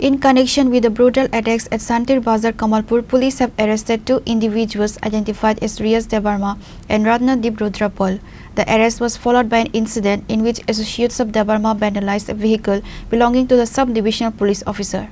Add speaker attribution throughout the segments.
Speaker 1: In connection with the brutal attacks at Santirbazar, Kamalpur, police have arrested two individuals identified as Riyaz, Debbarma and Ratnadeep, Rudra. The arrest was followed by an incident in which associates of Debbarma vandalized a vehicle belonging to the Sub-Divisional Police Officer.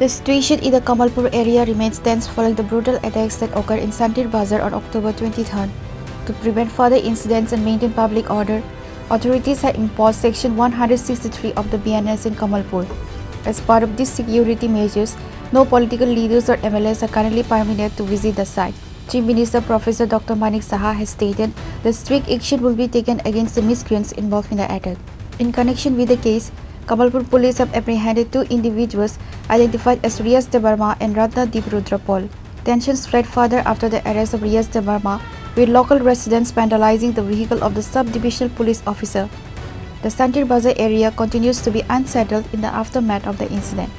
Speaker 1: The situation in the Kamalpur area remains tense following the brutal attacks that occurred in Santirbazar on October 23rd. To prevent further incidents and maintain public order, authorities have imposed Section 163 of the BNS in Kamalpur. As part of these security measures, no political leaders or MLAs are currently permitted to visit the site. Chief Minister Professor Dr. Manik Saha has stated that strict action will be taken against the miscreants involved in the attack. In connection with the case, Kamalpur police have apprehended two individuals identified as Riyaz Debbarma and Ratnadeep Rudra. Tensions spread further after the arrest of Riyaz Debbarma, with local residents vandalizing the vehicle of the Sub-Divisional Police Officer. The Santirbazar area continues to be unsettled in the aftermath of the incident.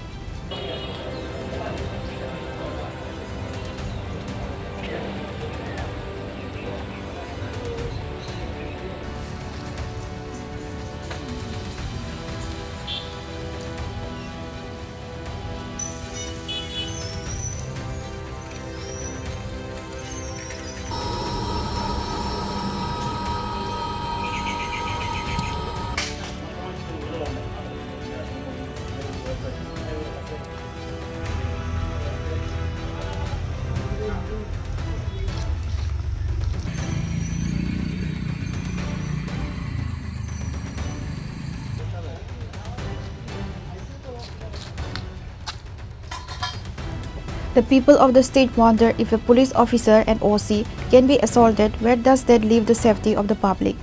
Speaker 1: The people of the state wonder if a police officer and OC can be assaulted, where does that leave the safety of the public?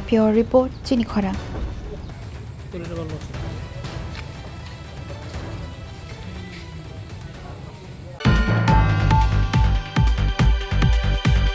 Speaker 1: Pure report, Chini Khorang.